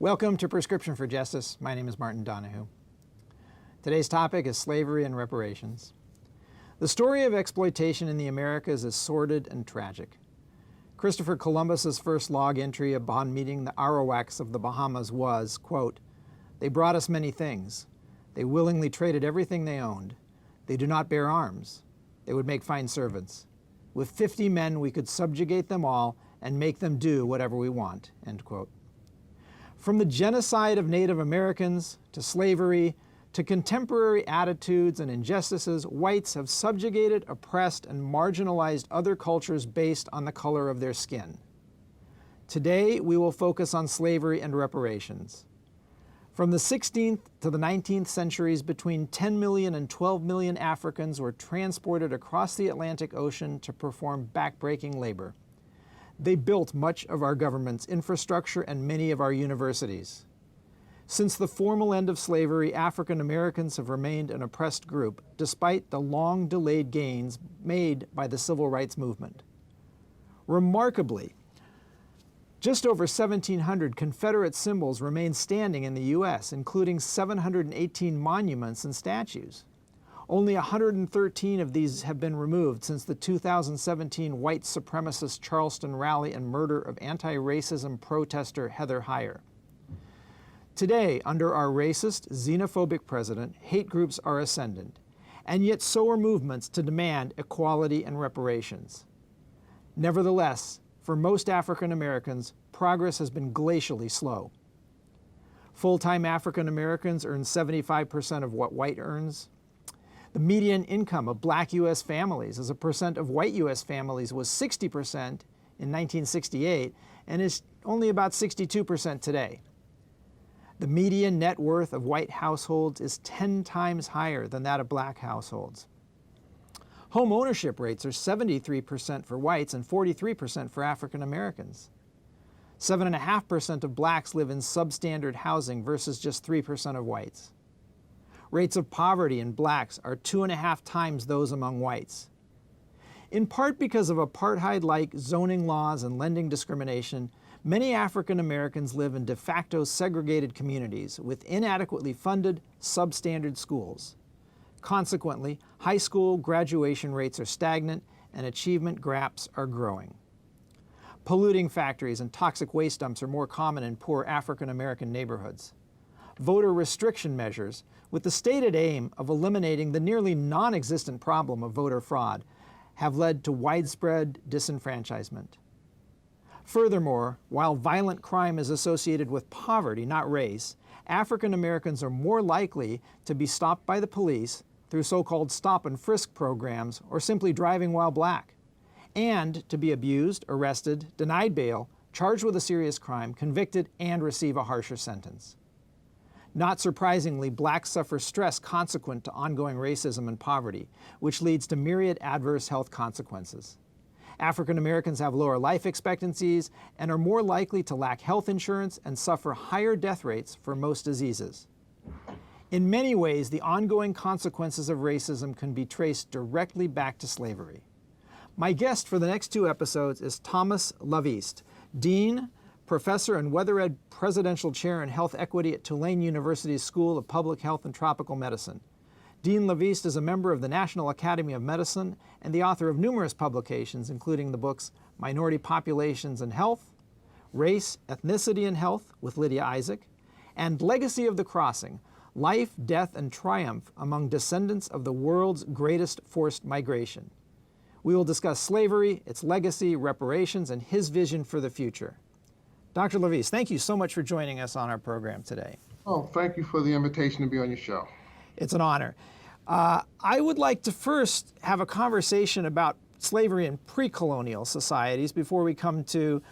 Welcome to Prescription for Justice. My name is Martin Donahue. Today's topic is slavery and reparations. The story of exploitation in the Americas is sordid and tragic. Christopher Columbus's first log entry upon meeting the Arawaks of the Bahamas was, quote, "They brought us many things. They willingly traded everything they owned. They do not bear arms. They would make fine servants. With 50 men we could subjugate them all and make them do whatever we want," end quote. From the genocide of Native Americans to slavery to contemporary attitudes and injustices, whites have subjugated, oppressed, and marginalized other cultures based on the color of their skin. Today, we will focus on slavery and reparations. From the 16th to the 19th centuries, between 10 million and 12 million Africans were transported across the Atlantic Ocean to perform backbreaking labor. They built much of our government's infrastructure and many of our universities. Since the formal end of slavery, African Americans have remained an oppressed group, despite the long-delayed gains made by the civil rights movement. Remarkably, just over 1,700 Confederate symbols remain standing in the U.S., including 718 monuments and statues. Only 113 of these have been removed since the 2017 white supremacist Charleston rally and murder of anti-racism protester Heather Heyer. Today, under our racist, xenophobic president, hate groups are ascendant, and yet so are movements to demand equality and reparations. Nevertheless, for most African Americans, progress has been glacially slow. Full-time African Americans earn 75% of what white earns. The median income of black U.S. families as a percent of white U.S. families was 60% in 1968 and is only about 62% today. The median net worth of white households is 10 times higher than that of black households. Home ownership rates are 73% for whites and 43% for African Americans. 7.5% of blacks live in substandard housing versus just 3% of whites. Rates of poverty in blacks are 2.5 times those among whites. In part because of apartheid-like zoning laws and lending discrimination, many African Americans live in de facto segregated communities with inadequately funded, substandard schools. Consequently, high school graduation rates are stagnant and achievement gaps are growing. Polluting factories and toxic waste dumps are more common in poor African American neighborhoods. Voter restriction measures, with the stated aim of eliminating the nearly non-existent problem of voter fraud, have led to widespread disenfranchisement. Furthermore, while violent crime is associated with poverty, not race, African Americans are more likely to be stopped by the police through so-called stop and frisk programs or simply driving while black, and to be abused, arrested, denied bail, charged with a serious crime, convicted, and receive a harsher sentence. Not surprisingly, blacks suffer stress consequent to ongoing racism and poverty, which leads to myriad adverse health consequences. African Americans have lower life expectancies and are more likely to lack health insurance and suffer higher death rates for most diseases. In many ways, the ongoing consequences of racism can be traced directly back to slavery. My guest for the next 2 episodes is Thomas LaVeist, Dean, Professor and Weatherhead Presidential Chair in Health Equity at Tulane University's School of Public Health and Tropical Medicine. Dean LaVeist is a member of the National Academy of Medicine and the author of numerous publications, including the books Minority Populations and Health, Race, Ethnicity and Health with Lydia Isaac, and Legacy of the Crossing, Life, Death, and Triumph Among Descendants of the World's Greatest Forced Migration. We will discuss slavery, its legacy, reparations, and his vision for the future. Dr. LaVeist, thank you so much for joining us on our program today. Oh, thank you for the invitation to be on your show. It's an honor. I would like to first have a conversation about slavery in pre-colonial societies before we come to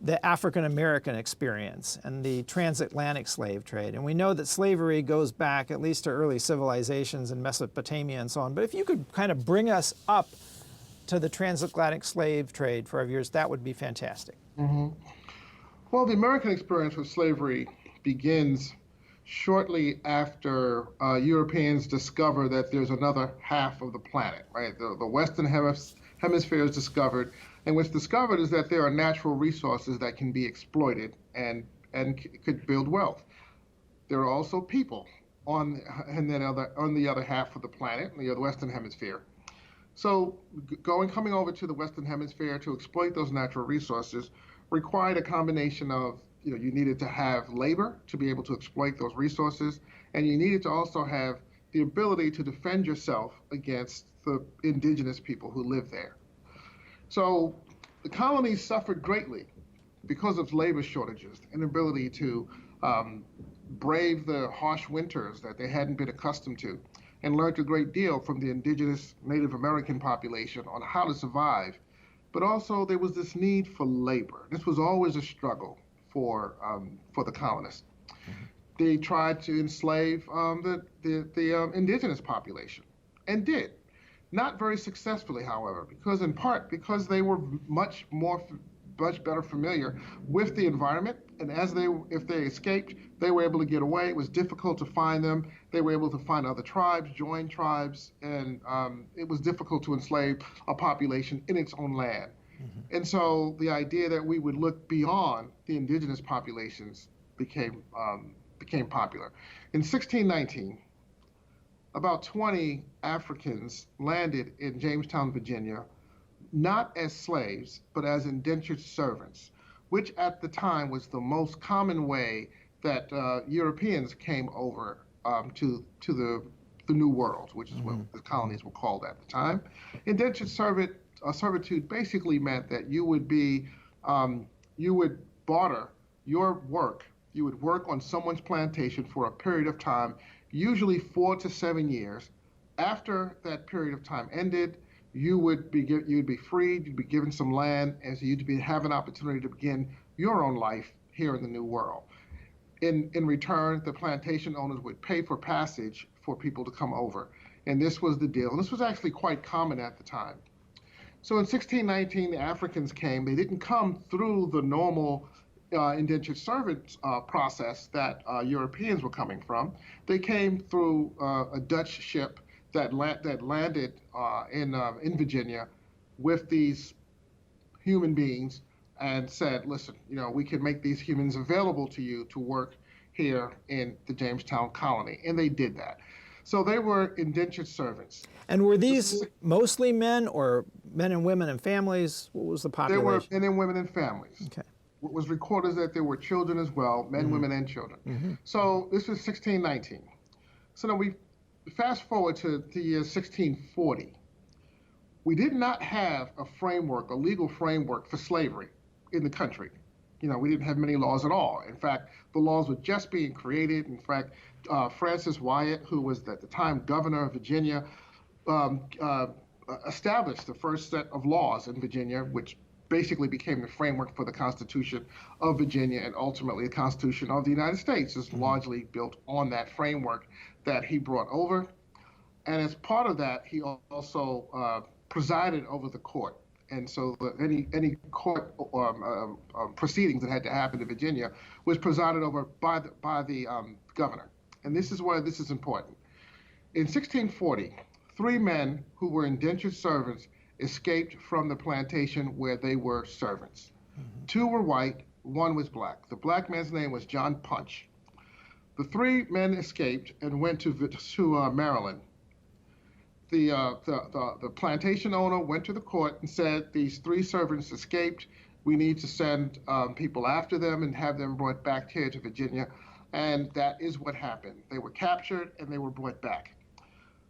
the African-American experience and the transatlantic slave trade. And we know that slavery goes back at least to early civilizations in Mesopotamia and so on. But if you could kind of bring us up to the transatlantic slave trade for our viewers, that would be fantastic. Mm-hmm. Well, the American experience with slavery begins shortly after Europeans discover that there's another half of the planet, right? The Western Hemisphere is discovered, and what's discovered is that there are natural resources that can be exploited and and could build wealth. There are also people on the other half of the planet, the Western Hemisphere. So coming over to the Western Hemisphere to exploit those natural resources required a combination of, you needed to have labor to be able to exploit those resources, and you needed to also have the ability to defend yourself against the indigenous people who live there. So the colonies suffered greatly because of labor shortages, inability to brave the harsh winters that they hadn't been accustomed to, and learned a great deal from the indigenous Native American population on how to survive. But also there was this need for labor. This was always a struggle for the colonists. Mm-hmm. They tried to enslave the indigenous population, and did. Not very successfully, however, in part because they were much better familiar with the environment, and if they escaped, they were able to get away. It was difficult to find them. They were able to find other tribes, join tribes, and it was difficult to enslave a population in its own land. Mm-hmm. And so the idea that we would look beyond the indigenous populations became popular. In 1619, about 20 Africans landed in Jamestown, Virginia, not as slaves, but as indentured servants, which at the time was the most common way that Europeans came over to the New World, which is what the colonies were called at the time. Indentured servitude basically meant that you would barter your work. You would work on someone's plantation for a period of time, usually 4 to 7 years. After that period of time ended, you'd be freed, you'd be given some land, and so you'd have an opportunity to begin your own life here in the New World. In return, the plantation owners would pay for passage for people to come over. And this was the deal. And this was actually quite common at the time. So in 1619, the Africans came. They didn't come through the normal indentured servant process that Europeans were coming from. They came through a Dutch ship that landed in Virginia with these human beings and said, listen, we can make these humans available to you to work here in the Jamestown colony. And they did that. So they were indentured servants. And were these mostly men, or men and women and families? What was the population? They were men and women and families. Okay. What was recorded is that there were children as well, men, women, and children. Mm-hmm. So this was 1619. So now we fast forward to the year 1640. We did not have a legal framework for slavery in the country. We didn't have many laws at all. In fact, the laws were just being created. In fact, Francis Wyatt, who was at the time governor of Virginia, established the first set of laws in Virginia, which basically became the framework for the Constitution of Virginia, and ultimately the Constitution of the United States is largely built on that framework that he brought over. And as part of that, he also presided over the court. And so any court proceedings that had to happen in Virginia was presided over by the governor. And this is why this is important. In 1640, 3 men who were indentured servants escaped from the plantation where they were servants. Mm-hmm. 2 were white, 1 was black. The black man's name was John Punch. The 3 men escaped and went to Maryland. The plantation owner went to the court and said, these 3 servants escaped. We need to send people after them and have them brought back here to Virginia. And that is what happened. They were captured and they were brought back.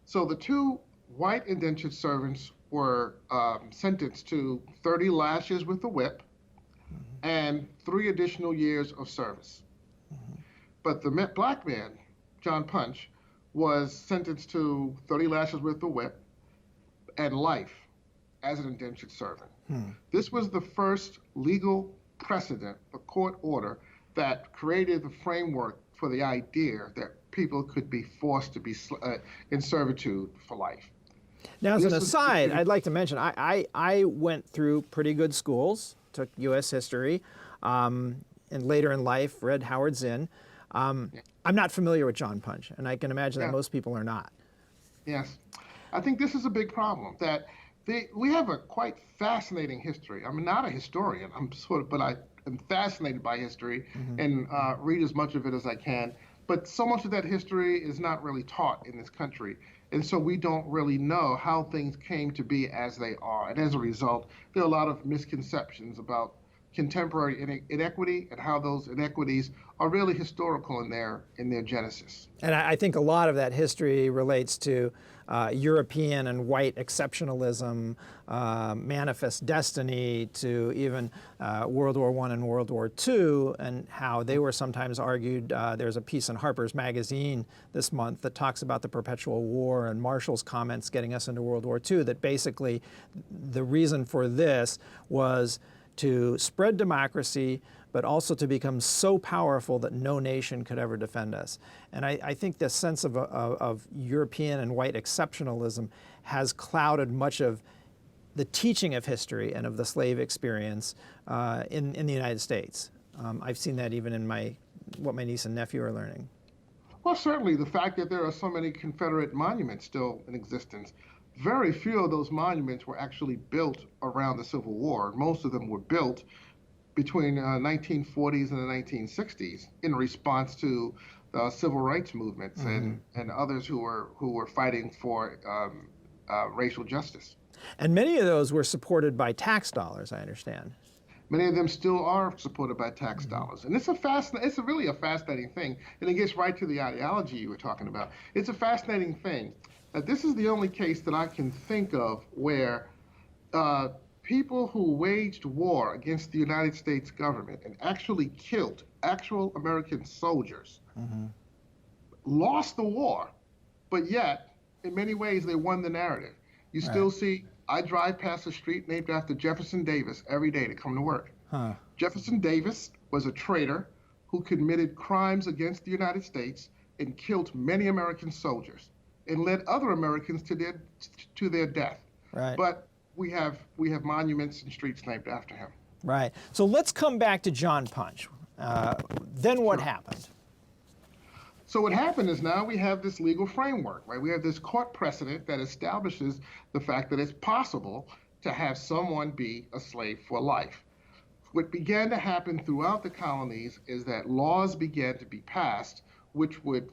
So the 2 white indentured servants were sentenced to 30 lashes with a whip and 3 additional years of service. Mm-hmm. But the black man, John Punch, was sentenced to 30 lashes with a whip and life as an indentured servant. This was the first legal precedent, a court order, that created the framework for the idea that people could be forced to be in servitude for life. Now, as an aside, I'd like to mention, I went through pretty good schools, took U.S. history, and later in life read Howard Zinn. I'm not familiar with John Punch, and I can imagine that most people are not. Yes. I think this is a big problem, that we have a quite fascinating history. I'm not a historian, but am fascinated by history and read as much of it as I can. But so much of that history is not really taught in this country. And so we don't really know how things came to be as they are. And as a result, there are a lot of misconceptions about contemporary inequity and how those inequities are really historical in their genesis. And I think a lot of that history relates to European and white exceptionalism, manifest destiny, to even World War I and World War II, and how they were sometimes argued. There's a piece in Harper's Magazine this month that talks about the perpetual war and Marshall's comments getting us into World War II, that basically the reason for this was to spread democracy, but also to become so powerful that no nation could ever defend us. And I think this sense of European and white exceptionalism has clouded much of the teaching of history and of the slave experience in the United States. I've seen that even in what my niece and nephew are learning. Well, certainly the fact that there are so many Confederate monuments still in existence. Very few of those monuments were actually built around the Civil War. Most of them were built between 1940s and the 1960s in response to the civil rights movements and others who were fighting for racial justice. And many of those were supported by tax dollars, I understand. Many of them still are supported by tax dollars. And it's really a fascinating thing. And it gets right to the ideology you were talking about. It's a fascinating thing. This is the only case that I can think of where people who waged war against the United States government and actually killed actual American soldiers lost the war, but yet, in many ways, they won the narrative. You still see, I drive past a street named after Jefferson Davis every day to come to work. Jefferson Davis was a traitor who committed crimes against the United States and killed many American soldiers and led other Americans to their death. Right. But we have monuments and streets named after him. Right. So let's come back to John Punch. Then what happened? So what happened is now we have this legal framework, right? We have this court precedent that establishes the fact that it's possible to have someone be a slave for life. What began to happen throughout the colonies is that laws began to be passed, which would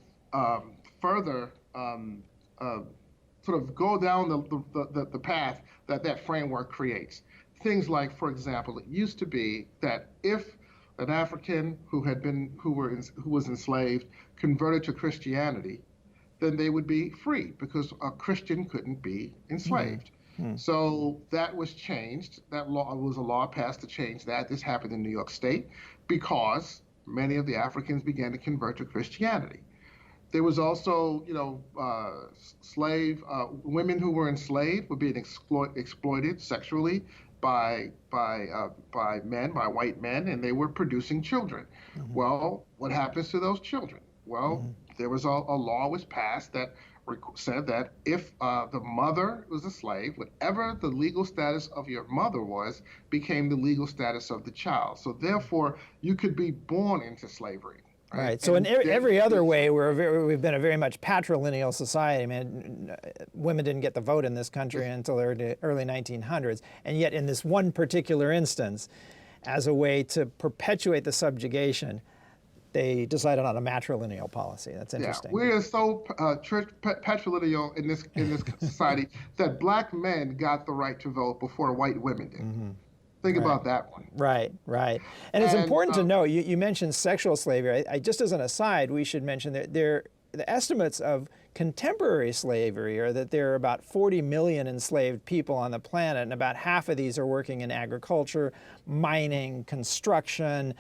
further sort of go down the path that framework creates. Things like, for example, it used to be that if an African who was enslaved converted to Christianity, then they would be free because a Christian couldn't be enslaved. So that was changed. That law was a law passed to change that. This happened in New York State because many of the Africans began to convert to Christianity. There was also, women who were enslaved were being exploited sexually by men, by white men, and they were producing children. Well, what happens to those children? Well, there was a law was passed that said that if the mother was a slave, whatever the legal status of your mother was, became the legal status of the child. So therefore, you could be born into slavery. Right. So in every other way, we've been a very much patrilineal society. I mean, women didn't get the vote in this country until the early 1900s. And yet in this one particular instance, as a way to perpetuate the subjugation, they decided on a matrilineal policy. That's interesting. Yeah, we are so patrilineal in this society that black men got the right to vote before white women did. Think about that one. Right, right. And it's important to know, you mentioned sexual slavery. I just as an aside, we should mention that the estimates of contemporary slavery are that there are about 40 million enslaved people on the planet, and about half of these are working in agriculture, mining, construction,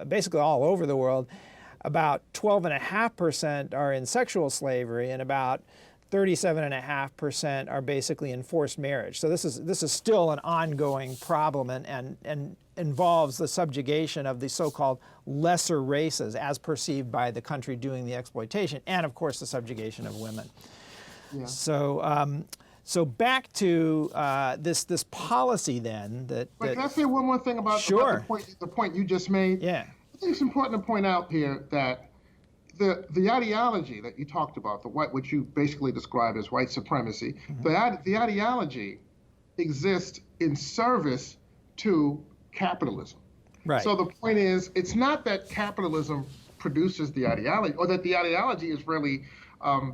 basically all over the world. About 12.5% are in sexual slavery, and about 37.5% are basically in forced marriage. So this is still an ongoing problem and involves the subjugation of the so-called lesser races as perceived by the country doing the exploitation, and of course the subjugation of women. Yeah. So back to this policy then that. Can I say one more thing about the point you just made? Yeah. I think it's important to point out here that the ideology that you talked about, which you basically described as white supremacy, the ideology exists in service to capitalism. Right. So the point is, it's not that capitalism produces the ideology, or that the ideology is really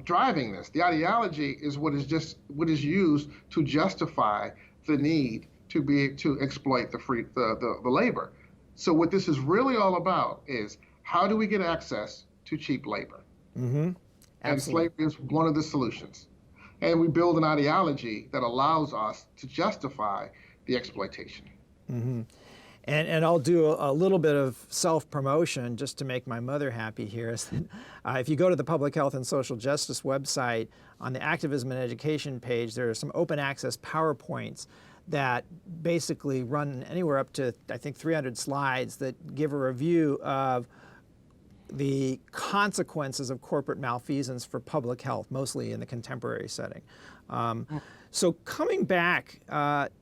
driving this. The ideology is what is used to justify the need to exploit the labor. So what this is really all about is, how do we get access to cheap labor? Mm-hmm. And slavery is one of the solutions. And we build an ideology that allows us to justify the exploitation. Mm-hmm. And I'll do a little bit of self-promotion just to make my mother happy here. Is that, if you go to the Public Health and Social Justice website, on the Activism and Education page, there are some open access PowerPoints that basically run anywhere up to, I think, 300 slides that give a review of the consequences of corporate malfeasance for public health, mostly in the contemporary setting. So coming back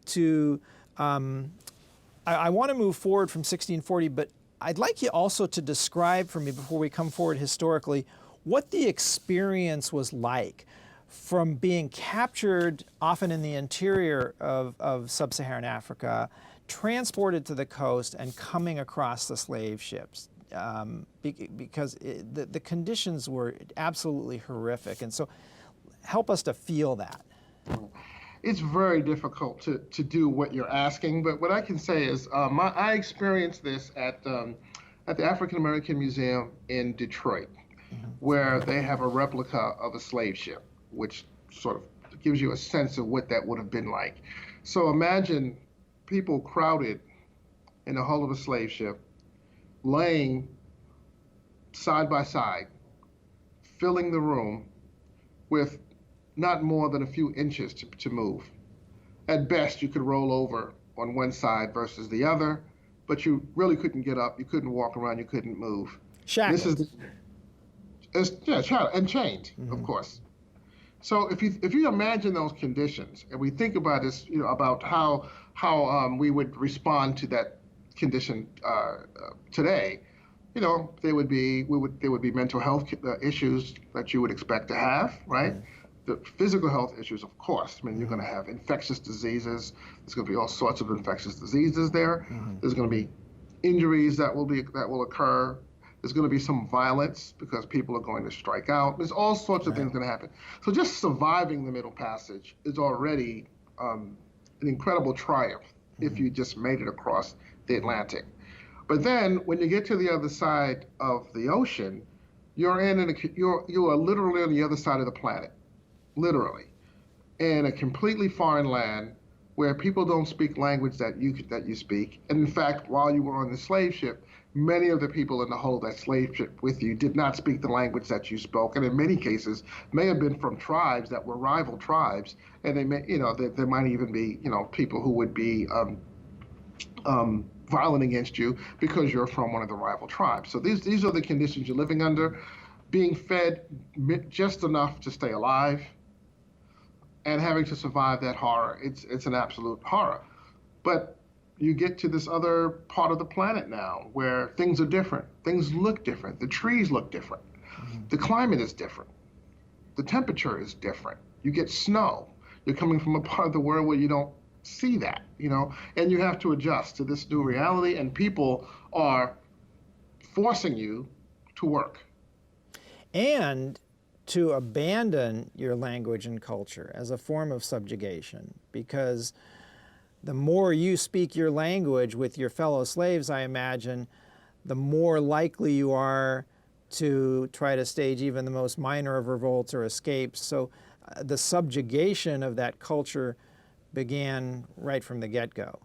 to, I want to move forward from 1640, but I'd like you also to describe for me, before we come forward historically, what the experience was like from being captured, often in the interior of sub-Saharan Africa, transported to the coast, and coming across the slave ships. Because the conditions were absolutely horrific. And so help us to feel that. It's very difficult to do what you're asking, but what I can say is I experienced this at the African-American Museum in Detroit, where they have a replica of a slave ship, which sort of gives you a sense of what that would have been like. So imagine people crowded in the hull of a slave ship, laying side by side, filling the room with not more than a few inches to move. At best, you could roll over on one side versus the other, but you really couldn't get up, you couldn't walk around, you couldn't move. Shackled. Shackled and chained, of course. So if you imagine those conditions, and we think about this, about how we would respond to that condition today, there would be mental health issues that you would expect to have, right? The physical health issues, of course. I mean, you're going to have infectious diseases. There's going to be all sorts of infectious diseases there. There's going to be injuries that will occur. There's going to be some violence because people are going to strike out. There's all sorts of things going to happen. So just surviving the Middle Passage is already an incredible triumph if you just made it across the Atlantic. But then when you get to the other side of the ocean, you are literally on the other side of the planet, literally, in a completely foreign land where people don't speak language that you speak. And in fact, while you were on the slave ship, many of the people in the hull of that slave ship with you did not speak the language that you spoke, and in many cases may have been from tribes that were rival tribes, and they may, there might even be, people who would be violent against you because you're from one of the rival tribes. So these are the conditions you're living under, being fed just enough to stay alive, and having to survive that horror. It's an absolute horror. But you get to this other part of the planet now where things are different. Things look different. The trees look different. The climate is different. The temperature is different. You get snow. You're coming from a part of the world where you don't see that, and you have to adjust to this new reality, and people are forcing you to work. And to abandon your language and culture as a form of subjugation, because the more you speak your language with your fellow slaves, I imagine, the more likely you are to try to stage even the most minor of revolts or escapes. So the subjugation of that culture began right from the get-go.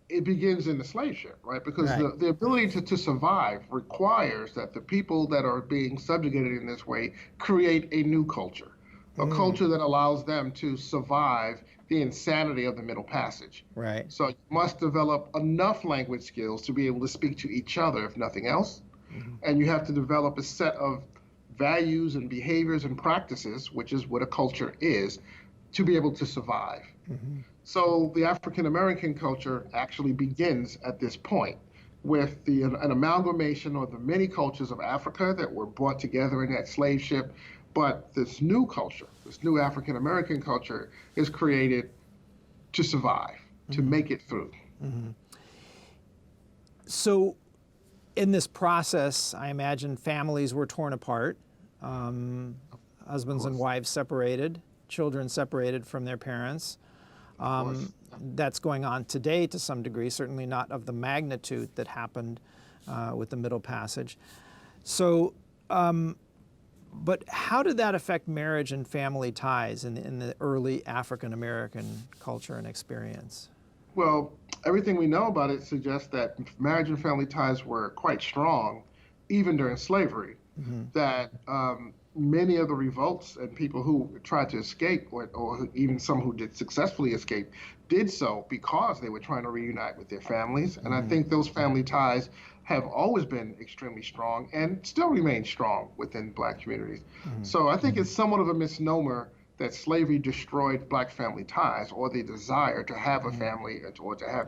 It begins in the slave ship, right? Because the ability to survive requires that the people that are being subjugated in this way create a new culture, a culture that allows them to survive the insanity of the Middle Passage. Right. So you must develop enough language skills to be able to speak to each other, if nothing else. And you have to develop a set of values and behaviors and practices, which is what a culture is, to be able to survive. So the African-American culture actually begins at this point with an amalgamation of the many cultures of Africa that were brought together in that slave ship. But this new culture, this new African-American culture, is created to survive, to make it through. So in this process, I imagine families were torn apart, husbands and wives separated, children separated from their parents. That's going on today to some degree, certainly not of the magnitude that happened with the Middle Passage. So, but how did that affect marriage and family ties in the early African-American culture and experience? Well, everything we know about it suggests that marriage and family ties were quite strong, even during slavery. That many of the revolts and people who tried to escape, or even some who did successfully escape, did so because they were trying to reunite with their families. And I think those family ties have always been extremely strong and still remain strong within Black communities. So I think it's somewhat of a misnomer that slavery destroyed Black family ties, or the desire to have a family, or to have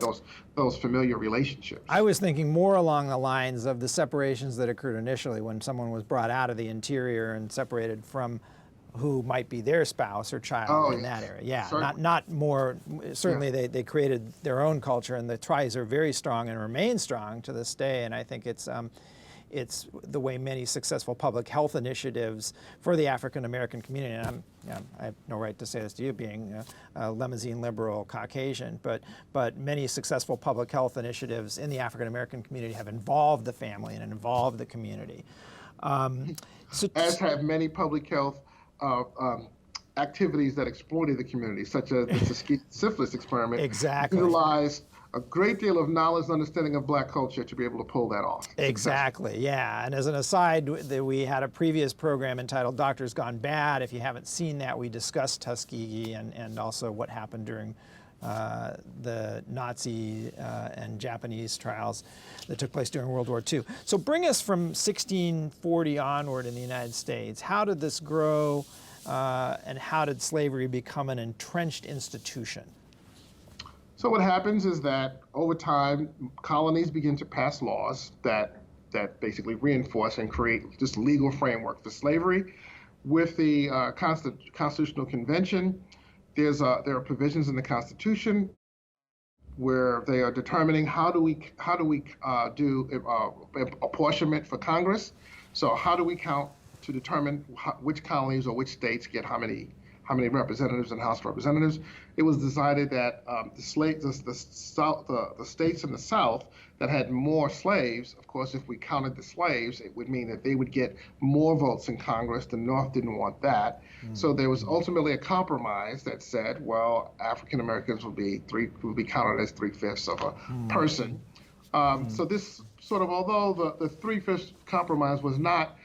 those familiar relationships. I was thinking more along the lines of the separations that occurred initially when someone was brought out of the interior and separated from who might be their spouse or child in that area. Yeah, not more, certainly they created their own culture, and the ties are very strong and remain strong to this day, and I think it's the way many successful public health initiatives for the African-American community, and I have no right to say this to you being a limousine liberal Caucasian, but many successful public health initiatives in the African-American community have involved the family and involved the community. As have many public health activities that exploited the community, such as the syphilis experiment, utilized a great deal of knowledge and understanding of Black culture to be able to pull that off. Exactly, yeah. And as an aside, we had a previous program entitled Doctors Gone Bad. If you haven't seen that, we discussed Tuskegee and also what happened during the Nazi and Japanese trials that took place during World War II. So bring us from 1640 onward in the United States. How did this grow, and how did slavery become an entrenched institution? So what happens is that over time, colonies begin to pass laws that basically reinforce and create this legal framework for slavery. With the Constitutional Convention, there are provisions in the Constitution where they are determining how do we do apportionment for Congress. So how do we count to determine which colonies or which states get how many representatives in House of Representatives? It was decided that the states in the South that had more slaves, of course, if we counted the slaves, it would mean that they would get more votes in Congress. The North didn't want that. So there was ultimately a compromise that said, well, African Americans would be counted as 3/5 of a person. So this sort of, although the 3/5 compromise was not,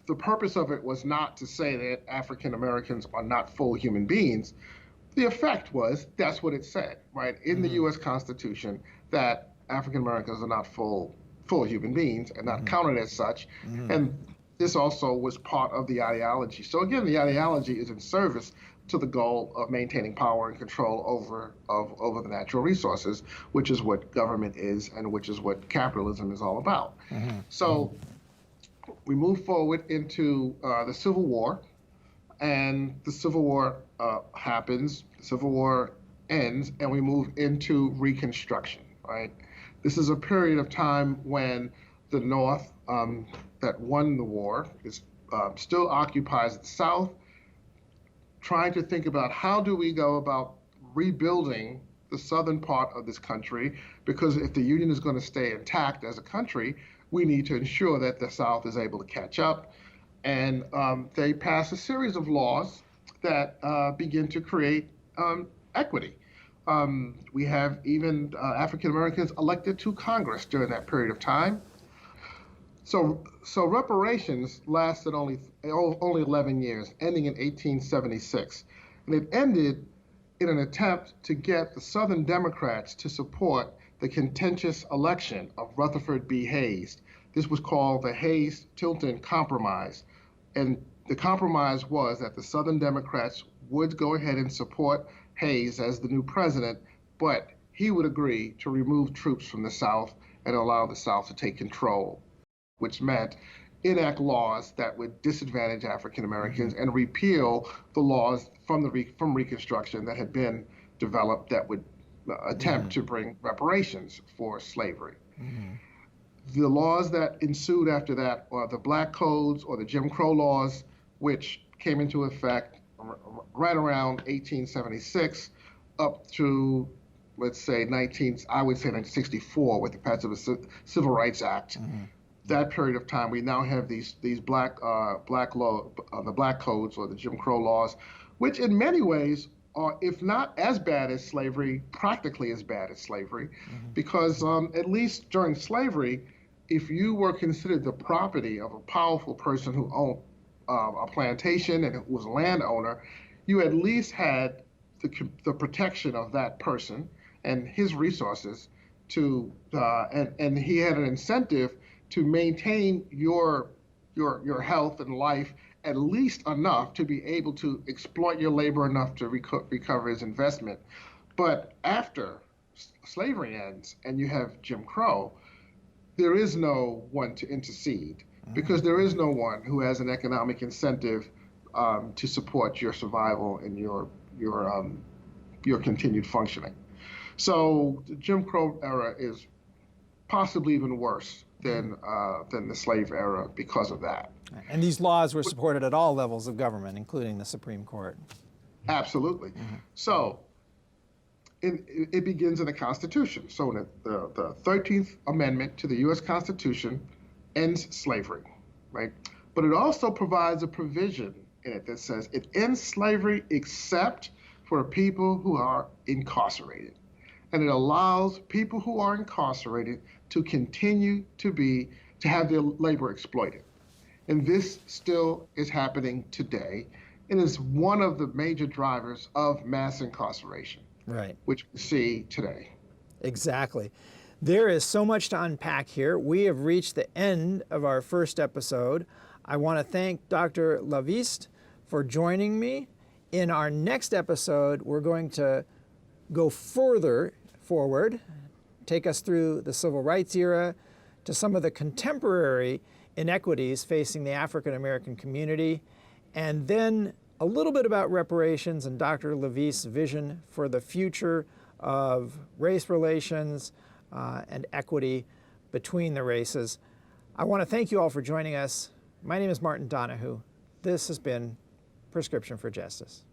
the purpose of it was not to say that African Americans are not full human beings. The effect was, that's what it said, right, in the U.S. Constitution, that African Americans are not full human beings and not counted as such. And this also was part of the ideology. So again, the ideology is in service to the goal of maintaining power and control over the natural resources, which is what government is and which is what capitalism is all about. So we move forward into the Civil War, and the Civil War happens, the Civil War ends, and we move into Reconstruction, right? This is a period of time when the North that won the war still occupies the South, trying to think about how do we go about rebuilding the southern part of this country, because if the Union is going to stay intact as a country, we need to ensure that the South is able to catch up. And they pass a series of laws that begin to create equity. We have even African Americans elected to Congress during that period of time. So reparations lasted only 11 years, ending in 1876. And it ended in an attempt to get the Southern Democrats to support the contentious election of Rutherford B. Hayes. This was called the Hayes-Tilton Compromise. And the compromise was that the Southern Democrats would go ahead and support Hayes as the new president, but he would agree to remove troops from the South and allow the South to take control, which meant enact laws that would disadvantage African Americans and repeal the laws from Reconstruction that had been developed that would attempt to bring reparations for slavery. The laws that ensued after that are the Black Codes or the Jim Crow laws, which came into effect right around 1876 up to, let's say, 1964 with the passage of the Civil Rights Act. That period of time, we now have these the Black Codes or the Jim Crow laws, which in many ways are, if not as bad as slavery, practically as bad as slavery, because at least during slavery, if you were considered the property of a powerful person who owned a plantation and was a landowner, you at least had the protection of that person and his resources to, and he had an incentive to maintain your health and life at least enough to be able to exploit your labor enough to recover his investment. But after slavery ends and you have Jim Crow, there is no one to intercede because there is no one who has an economic incentive to support your survival and your continued functioning. So the Jim Crow era is possibly even worse than the slave era because of that. And these laws were supported at all levels of government, including the Supreme Court. Absolutely. So it begins in the Constitution. So the 13th Amendment to the U.S. Constitution ends slavery, right? But it also provides a provision in it that says it ends slavery except for people who are incarcerated. And it allows people who are incarcerated to continue to have their labor exploited. And this still is happening today. It is one of the major drivers of mass incarceration, right, which we see today. Exactly. There is so much to unpack here. We have reached the end of our first episode. I want to thank Dr. LaVeist for joining me. In our next episode, we're going to go further forward, take us through the civil rights era to some of the contemporary inequities facing the African-American community, and then a little bit about reparations and Dr. LaVeist's vision for the future of race relations and equity between the races. I want to thank you all for joining us. My name is Martin Donahue. This has been Prescription for Justice.